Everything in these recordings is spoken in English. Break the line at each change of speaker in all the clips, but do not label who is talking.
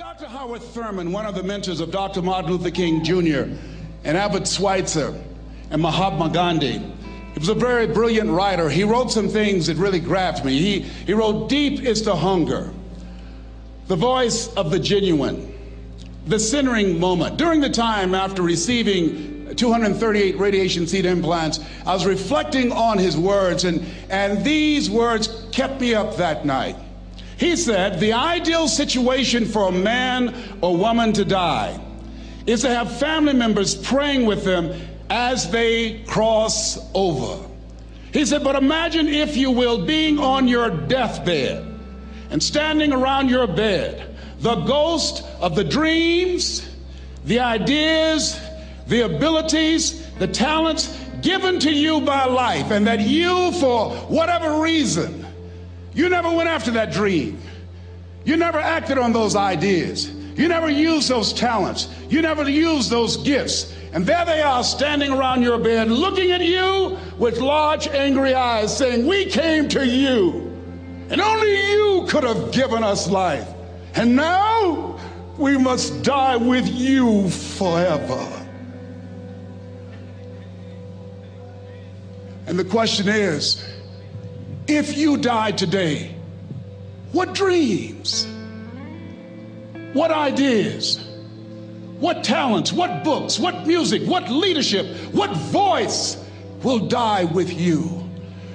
Dr. Howard Thurman, one of the mentors of Dr. Martin Luther King Jr. and Albert Schweitzer and Mahatma Gandhi, he was a very brilliant writer. He wrote some things that really grabbed me. He wrote, "Deep is the hunger, the voice of the genuine, the centering moment." During the time after receiving 238 radiation seed implants, I was reflecting on his words, and these words kept me up that night. He said, "The ideal situation for a man or woman to die is to have family members praying with them as they cross over." He said, "But imagine, if you will, being on your deathbed and standing around your bed, the ghost of the dreams, the ideas, the abilities, the talents given to you by life, and that you, for whatever reason, you never went after that dream. You never acted on those ideas. You never used those talents. You never used those gifts. And there they are standing around your bed looking at you with large angry eyes saying, 'We came to you, and only you could have given us life. And now we must die with you forever.'" And the question is, if you died today, what dreams, what ideas, what talents, what books, what music, what leadership, what voice will die with you?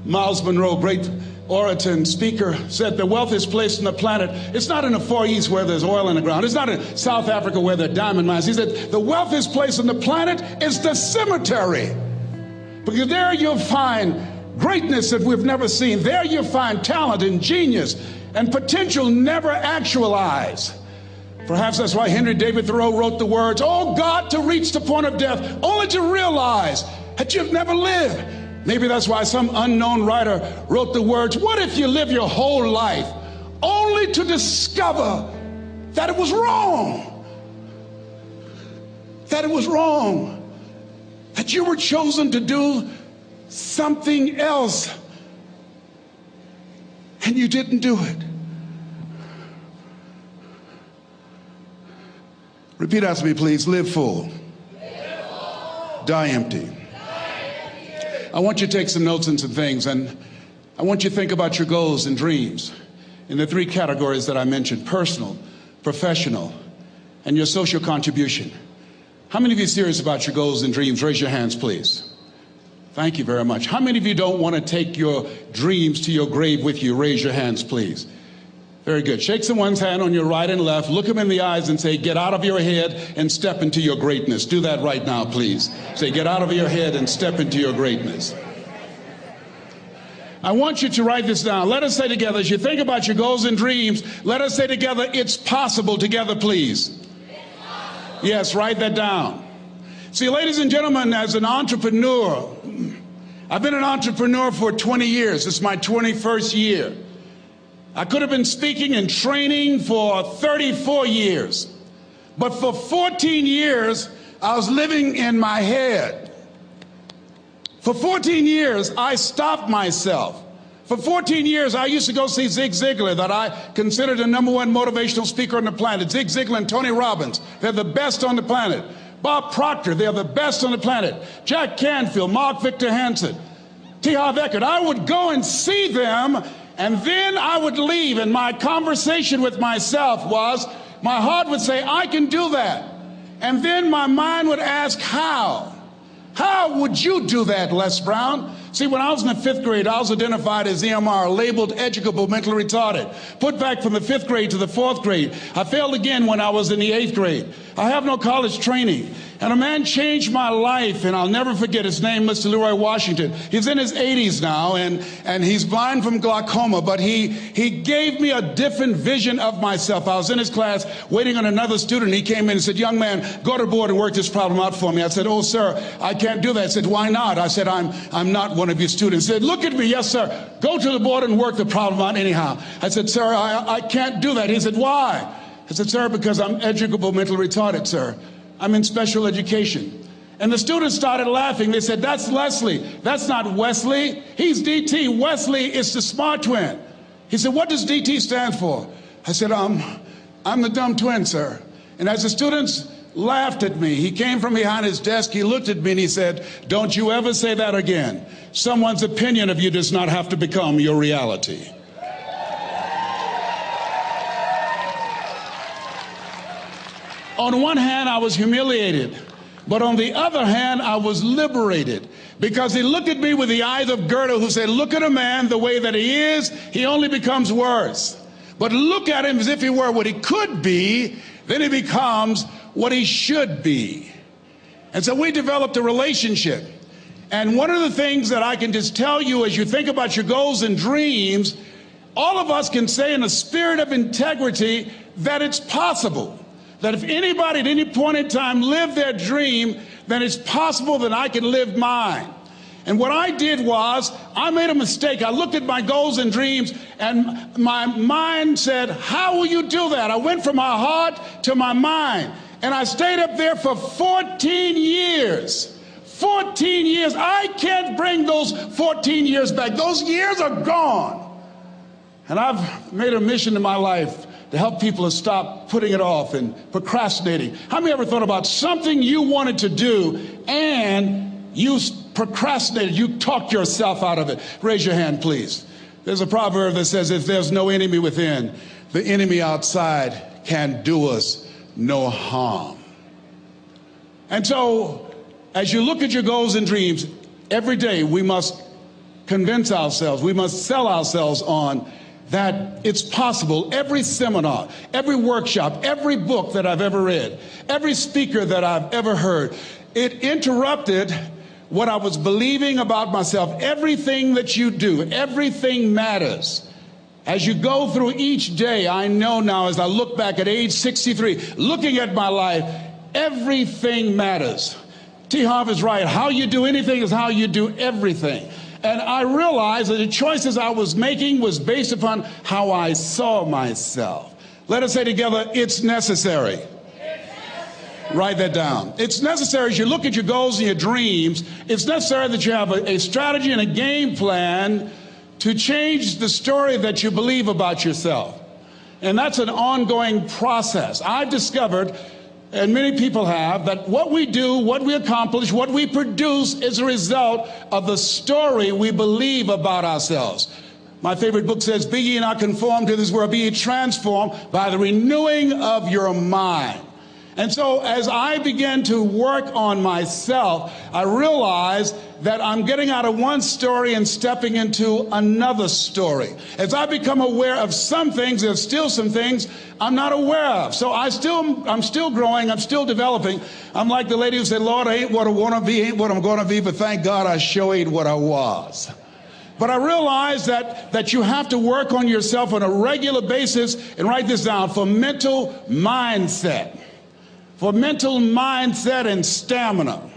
Miles Monroe, great orator and speaker, said the wealthiest place on the planet, it's not in the Far East where there's oil in the ground. It's not in South Africa where there are diamond mines. He said the wealthiest place on the planet is the cemetery, because there you'll find greatness that we've never seen. There you find talent and genius and potential never actualized. Perhaps that's why Henry David Thoreau wrote the words, "Oh God, to reach the point of death, only to realize that you've never lived." Maybe that's why some unknown writer wrote the words, "What if you live your whole life only to discover that it was wrong? That it was wrong. That you were chosen to do something else, and you didn't do it." Repeat after me, please. Live full. Die empty. I want you to take some notes and some things, and I want you to think about your goals and dreams in the three categories that I mentioned: personal, professional, and your social contribution. How many of you are serious about your goals and dreams? Raise your hands, please. Thank you very much. How many of you don't want to take your dreams to your grave with you? Raise your hands, please. Very good. Shake someone's hand on your right and left. Look them in the eyes and say, "Get out of your head and step into your greatness." Do that right now, please. Say, "Get out of your head and step into your greatness." I want you to write this down. Let us say together, as you think about your goals and dreams, let us say together, "It's possible," together, please. Yes, write that down. See, ladies and gentlemen, as an entrepreneur, I've been an entrepreneur for 20 years. It's my 21st year. I could have been speaking and training for 34 years. But for 14 years, I was living in my head. For 14 years, I stopped myself. For 14 years, I used to go see Zig Ziglar, that I considered the #1 motivational speaker on the planet. Zig Ziglar and Tony Robbins, they're the best on the planet. Bob Proctor, they're the best on the planet. Jack Canfield, Mark Victor Hansen, T. Harv Eckert. I would go and see them, and then I would leave, and my conversation with myself was, my heart would say, "I can do that." And then my mind would ask, how? How would you do that, Les Brown? See, when I was in the 5th grade, I was identified as EMR, labeled educable mentally retarded, put back from the 5th grade to the 4th grade. I failed again when I was in the 8th grade. I have no college training. And a man changed my life, and I'll never forget his name, Mr. Leroy Washington. He's in his 80s now, and he's blind from glaucoma, but he gave me a different vision of myself. I was in his class waiting on another student. He came in and said, "Young man, go to the board and work this problem out for me." I said, "Oh, sir, I can't do that." I said, "Why not?" I said, I'm not one of your students." He said, "Look at me." "Yes, sir. Go to the board and work the problem out anyhow." I said, "Sir, I can't do that." He said, "Why?" I said, "Sir, because I'm educable mentally retarded, sir. I'm in special education." And the students started laughing. They said, "That's Leslie. That's not Wesley. He's DT. Wesley is the smart twin." He said, "What does DT stand for?" I said, I'm the dumb twin, sir. And as the students laughed at me, he came from behind his desk, he looked at me and he said, don't you ever say that again. Someone's opinion of you does not have to become your reality. On one hand, I was humiliated, but on the other hand, I was liberated, because he looked at me with the eyes of Goethe, who said, look at a man the way that he is, he only becomes worse. But look at him as if he were what he could be, then he becomes what he should be. And so we developed a relationship. And one of the things that I can just tell you as you think about your goals and dreams, all of us can say in a spirit of integrity that it's possible. That if anybody at any point in time lived their dream, then it's possible that I can live mine. And what I did was, I made a mistake. I looked at my goals and dreams, and my mind said, how will you do that? I went from my heart to my mind, and I stayed up there for 14 years. 14 years. I can't bring those 14 years back. Those years are gone. And I've made a mission in my life to help people to stop putting it off and procrastinating. How many ever thought about something you wanted to do and you procrastinated, you talked yourself out of it? Raise your hand, please. There's a proverb that says, if there's no enemy within, the enemy outside can do us no harm. And so, as you look at your goals and dreams, every day we must convince ourselves, we must sell ourselves on that it's possible. Every seminar, every workshop, every book that I've ever read, every speaker that I've ever heard, it interrupted what I was believing about myself. Everything that you do, everything matters. As you go through each day, I know now as I look back at age 63, looking at my life, everything matters. T. Harv is right. How you do anything is how you do everything. And I realized that the choices I was making was based upon how I saw myself. Let us say together, it's necessary. Write that down. It's necessary as you look at your goals and your dreams, it's necessary that you have a strategy and a game plan to change the story that you believe about yourself. And that's an ongoing process. I've discovered, and many people have, that what we do, what we accomplish, what we produce is a result of the story we believe about ourselves. My favorite book says, be ye not conformed to this world, be ye transformed by the renewing of your mind. And so as I began to work on myself, I realized that I'm getting out of one story and stepping into another story. As I become aware of some things, there's still some things I'm not aware of. So I'm still growing, I'm still developing. I'm like the lady who said, Lord, I ain't what I want to be, ain't what I'm going to be, but thank God I sure ain't what I was. But I realize that you have to work on yourself on a regular basis, and write this down, for mental mindset. For mental mindset and stamina.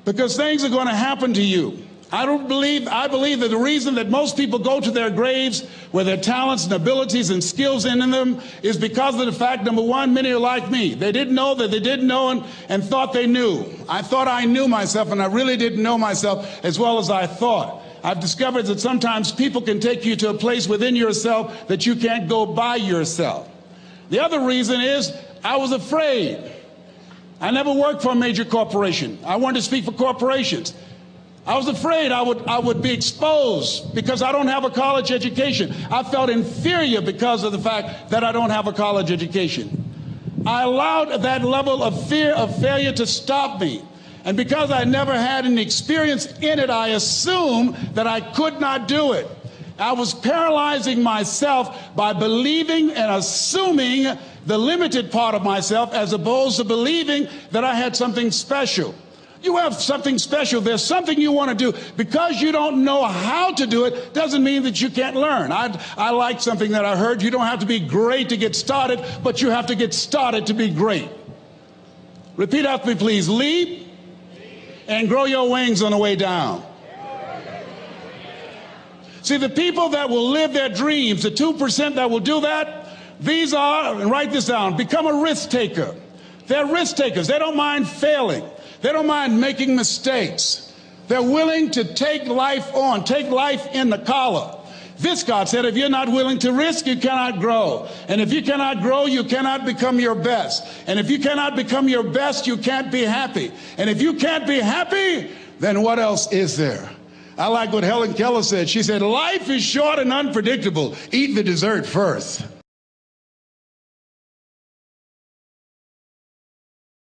Because things are going to happen to you. I believe that the reason that most people go to their graves with their talents and abilities and skills in them is because of the fact, number one, many are like me. They didn't know that they didn't know and thought they knew. I thought I knew myself, and I really didn't know myself as well as I thought. I've discovered that sometimes people can take you to a place within yourself that you can't go by yourself. The other reason is I was afraid. I never worked for a major corporation. I wanted to speak for corporations. I was afraid I would be exposed because I don't have a college education. I felt inferior because of the fact that I don't have a college education. I allowed that level of fear of failure to stop me. And because I never had any experience in it, I assumed that I could not do it. I was paralyzing myself by believing and assuming the limited part of myself as opposed to believing that I had something special. You have something special. There's something you want to do. Because you don't know how to do it doesn't mean that you can't learn. I like something that I heard. You don't have to be great to get started, but you have to get started to be great. Repeat after me, please. Leap and grow your wings on the way down. See, the people that will live their dreams, the 2% that will do that, these are, and write this down, become a risk taker. They're risk takers. They don't mind failing. They don't mind making mistakes. They're willing to take life on, take life in the collar. Viscott said, if you're not willing to risk, you cannot grow. And if you cannot grow, you cannot become your best. And if you cannot become your best, you can't be happy. And if you can't be happy, then what else is there? I like what Helen Keller said. She said, life is short and unpredictable. Eat the dessert first.